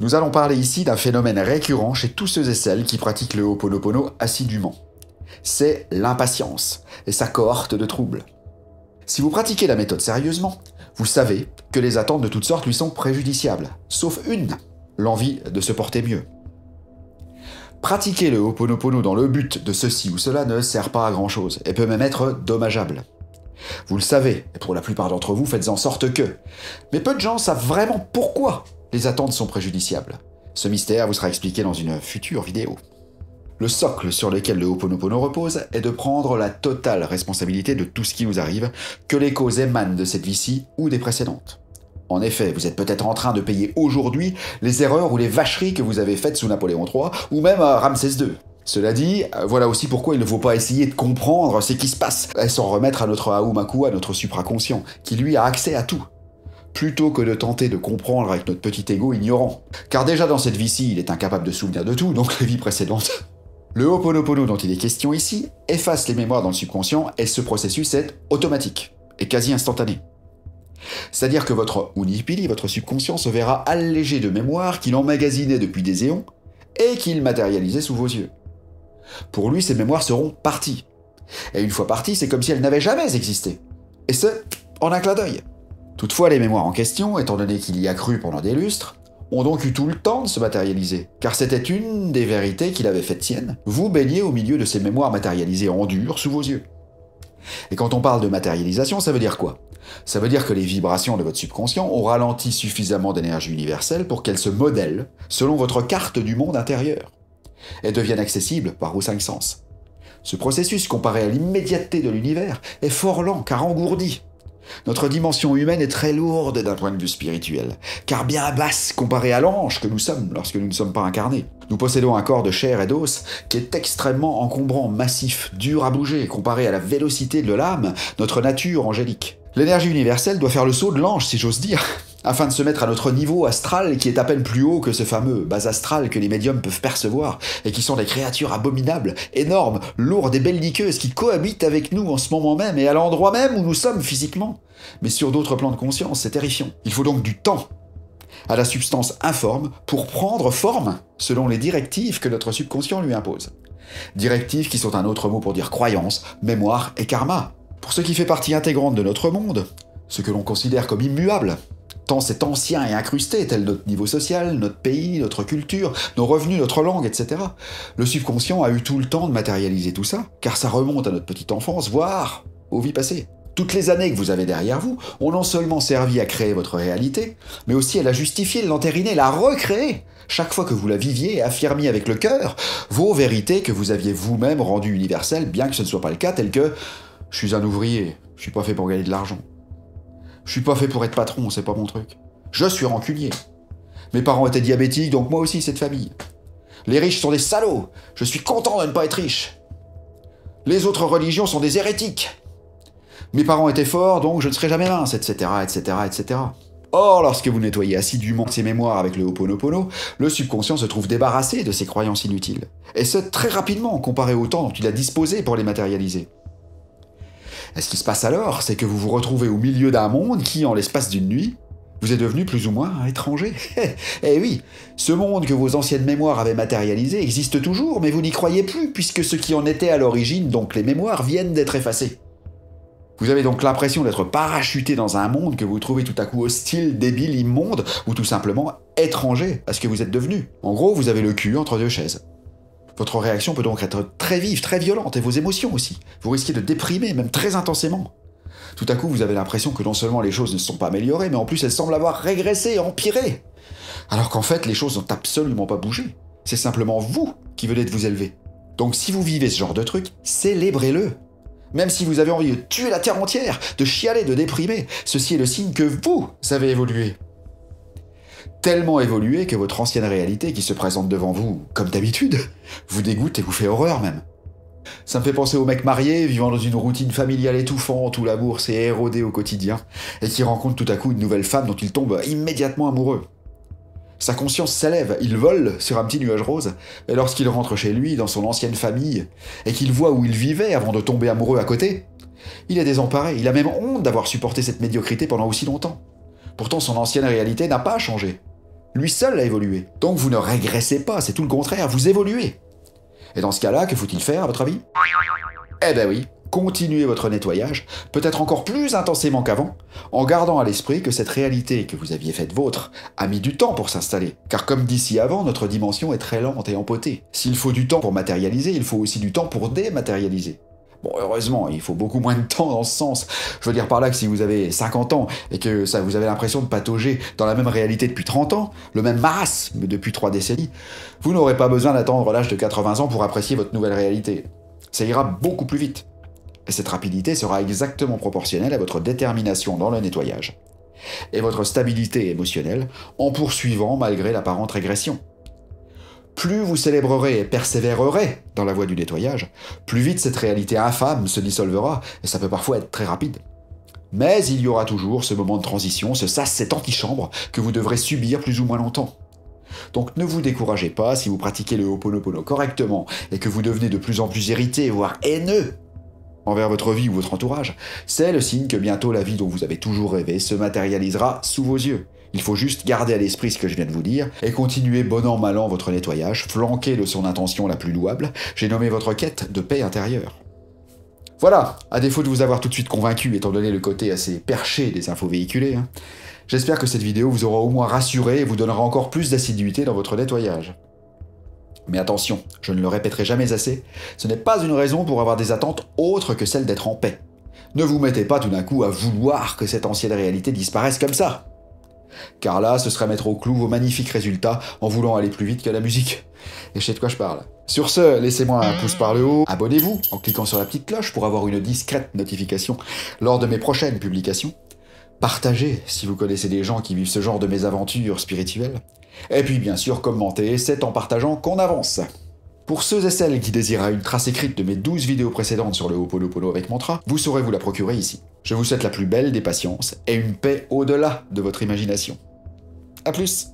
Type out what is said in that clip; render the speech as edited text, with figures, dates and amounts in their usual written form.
Nous allons parler ici d'un phénomène récurrent chez tous ceux et celles qui pratiquent le Ho'oponopono assidûment. C'est l'impatience et sa cohorte de troubles. Si vous pratiquez la méthode sérieusement, vous savez que les attentes de toutes sortes lui sont préjudiciables, sauf une, l'envie de se porter mieux. Pratiquer le Ho'oponopono dans le but de ceci ou cela ne sert pas à grand chose et peut même être dommageable. Vous le savez, et pour la plupart d'entre vous, faites en sorte que. Mais peu de gens savent vraiment pourquoi les attentes sont préjudiciables. Ce mystère vous sera expliqué dans une future vidéo. Le socle sur lequel le Ho'oponopono repose est de prendre la totale responsabilité de tout ce qui nous arrive, que les causes émanent de cette vie-ci ou des précédentes. En effet, vous êtes peut-être en train de payer aujourd'hui les erreurs ou les vacheries que vous avez faites sous Napoléon III ou même Ramsès II. Cela dit, voilà aussi pourquoi il ne faut pas essayer de comprendre ce qui se passe et s'en remettre à notre Aumaku, à notre supraconscient, qui lui a accès à tout, plutôt que de tenter de comprendre avec notre petit ego ignorant. Car déjà dans cette vie-ci, il est incapable de se souvenir de tout, donc les vies précédentes. Le Ho'oponopono dont il est question ici efface les mémoires dans le subconscient et ce processus est automatique et quasi instantané. C'est-à-dire que votre Unipili, votre subconscient, se verra allégé de mémoires qu'il emmagasinait depuis des éons et qu'il matérialisait sous vos yeux. Pour lui, ces mémoires seront parties. Et une fois parties, c'est comme si elles n'avaient jamais existé. Et ce, en un clin d'œil. Toutefois, les mémoires en question, étant donné qu'il y a cru pendant des lustres, ont donc eu tout le temps de se matérialiser, car c'était une des vérités qu'il avait faites sienne. Vous baignez au milieu de ces mémoires matérialisées en dur sous vos yeux. Et quand on parle de matérialisation, ça veut dire quoi? Ça veut dire que les vibrations de votre subconscient ont ralenti suffisamment d'énergie universelle pour qu'elles se modèlent selon votre carte du monde intérieur et deviennent accessibles par vos 5 sens. Ce processus, comparé à l'immédiateté de l'univers, est fort lent car engourdi. Notre dimension humaine est très lourde d'un point de vue spirituel, car bien basse comparée à l'ange que nous sommes lorsque nous ne sommes pas incarnés. Nous possédons un corps de chair et d'os qui est extrêmement encombrant, massif, dur à bouger, comparé à la vélocité de l'âme, notre nature angélique. L'énergie universelle doit faire le saut de l'ange, si j'ose dire, afin de se mettre à notre niveau astral qui est à peine plus haut que ce fameux bas astral que les médiums peuvent percevoir et qui sont des créatures abominables, énormes, lourdes et belliqueuses qui cohabitent avec nous en ce moment même et à l'endroit même où nous sommes physiquement. Mais sur d'autres plans de conscience, c'est terrifiant. Il faut donc du temps à la substance informe pour prendre forme selon les directives que notre subconscient lui impose. Directives qui sont un autre mot pour dire croyance, mémoire et karma. Pour ce qui fait partie intégrante de notre monde, ce que l'on considère comme immuable, tant c'est ancien et incrusté, tel notre niveau social, notre pays, notre culture, nos revenus, notre langue, etc. Le subconscient a eu tout le temps de matérialiser tout ça, car ça remonte à notre petite enfance, voire aux vies passées. Toutes les années que vous avez derrière vous ont non seulement servi à créer votre réalité, mais aussi à la justifier, l'entériner, la recréer. Chaque fois que vous la viviez et affirmiez avec le cœur vos vérités que vous aviez vous-même rendues universelles, bien que ce ne soit pas le cas, telles que « je suis un ouvrier, je suis pas fait pour gagner de l'argent ». Je suis pas fait pour être patron, c'est pas mon truc. Je suis rancunier. Mes parents étaient diabétiques, donc moi aussi cette famille. Les riches sont des salauds, je suis content de ne pas être riche. Les autres religions sont des hérétiques. Mes parents étaient forts, donc je ne serai jamais mince, etc., etc., etc. Or, lorsque vous nettoyez assidûment ces mémoires avec le Ho'oponopono, le subconscient se trouve débarrassé de ces croyances inutiles. Et ce, très rapidement, comparé au temps dont il a disposé pour les matérialiser. Et ce qui se passe alors, c'est que vous vous retrouvez au milieu d'un monde qui, en l'espace d'une nuit, vous est devenu plus ou moins un étranger. Eh oui, ce monde que vos anciennes mémoires avaient matérialisé existe toujours, mais vous n'y croyez plus, puisque ce qui en était à l'origine, donc les mémoires, viennent d'être effacées. Vous avez donc l'impression d'être parachuté dans un monde que vous trouvez tout à coup hostile, débile, immonde, ou tout simplement étranger à ce que vous êtes devenu. En gros, vous avez le cul entre deux chaises. Votre réaction peut donc être très vive, très violente, et vos émotions aussi. Vous risquez de déprimer, même très intensément. Tout à coup, vous avez l'impression que non seulement les choses ne se sont pas améliorées, mais en plus elles semblent avoir régressé, empiré. Alors qu'en fait, les choses n'ont absolument pas bougé. C'est simplement vous qui venez de vous élever. Donc si vous vivez ce genre de truc, célébrez-le. Même si vous avez envie de tuer la terre entière, de chialer, de déprimer, ceci est le signe que vous avez évolué. Tellement évolué que votre ancienne réalité qui se présente devant vous, comme d'habitude, vous dégoûte et vous fait horreur même. Ça me fait penser au mec marié, vivant dans une routine familiale étouffante où l'amour s'est érodé au quotidien, et qui rencontre tout à coup une nouvelle femme dont il tombe immédiatement amoureux. Sa conscience s'élève, il vole sur un petit nuage rose, et lorsqu'il rentre chez lui, dans son ancienne famille, et qu'il voit où il vivait avant de tomber amoureux à côté, il est désemparé, il a même honte d'avoir supporté cette médiocrité pendant aussi longtemps. Pourtant son ancienne réalité n'a pas changé. Lui seul a évolué. Donc vous ne régressez pas, c'est tout le contraire, vous évoluez. Et dans ce cas-là, que faut-il faire à votre avis? Eh ben oui, continuez votre nettoyage, peut-être encore plus intensément qu'avant, en gardant à l'esprit que cette réalité que vous aviez faite vôtre a mis du temps pour s'installer. Car comme dit ci avant, notre dimension est très lente et empotée. S'il faut du temps pour matérialiser, il faut aussi du temps pour dématérialiser. Bon, heureusement, il faut beaucoup moins de temps dans ce sens. Je veux dire par là que si vous avez 50 ans et que ça, vous avez l'impression de patauger dans la même réalité depuis 30 ans, le même marasme depuis 3 décennies, vous n'aurez pas besoin d'attendre l'âge de 80 ans pour apprécier votre nouvelle réalité. Ça ira beaucoup plus vite. Et cette rapidité sera exactement proportionnelle à votre détermination dans le nettoyage et votre stabilité émotionnelle en poursuivant malgré l'apparente régression. Plus vous célébrerez et persévérerez dans la voie du nettoyage, plus vite cette réalité infâme se dissolvera, et ça peut parfois être très rapide. Mais il y aura toujours ce moment de transition, ce sas, cette antichambre que vous devrez subir plus ou moins longtemps. Donc ne vous découragez pas si vous pratiquez le Ho'oponopono correctement et que vous devenez de plus en plus irrité, voire haineux envers votre vie ou votre entourage. C'est le signe que bientôt la vie dont vous avez toujours rêvé se matérialisera sous vos yeux. Il faut juste garder à l'esprit ce que je viens de vous dire et continuer bon an mal an votre nettoyage, flanqué de son intention la plus louable, j'ai nommé votre quête de paix intérieure. Voilà, à défaut de vous avoir tout de suite convaincu, étant donné le côté assez perché des infos véhiculées, j'espère que cette vidéo vous aura au moins rassuré et vous donnera encore plus d'assiduité dans votre nettoyage. Mais attention, je ne le répéterai jamais assez, ce n'est pas une raison pour avoir des attentes autres que celles d'être en paix. Ne vous mettez pas tout d'un coup à vouloir que cette ancienne réalité disparaisse comme ça. Car là, ce serait mettre au clou vos magnifiques résultats en voulant aller plus vite que la musique. Et je sais de quoi je parle. Sur ce, laissez-moi un pouce par le haut, abonnez-vous en cliquant sur la petite cloche pour avoir une discrète notification lors de mes prochaines publications. Partagez si vous connaissez des gens qui vivent ce genre de mésaventures spirituelles. Et puis bien sûr, commentez, c'est en partageant qu'on avance. Pour ceux et celles qui désirent une trace écrite de mes 12 vidéos précédentes sur le Ho'oponopono avec mantra, vous saurez vous la procurer ici. Je vous souhaite la plus belle des patiences et une paix au-delà de votre imagination. A plus!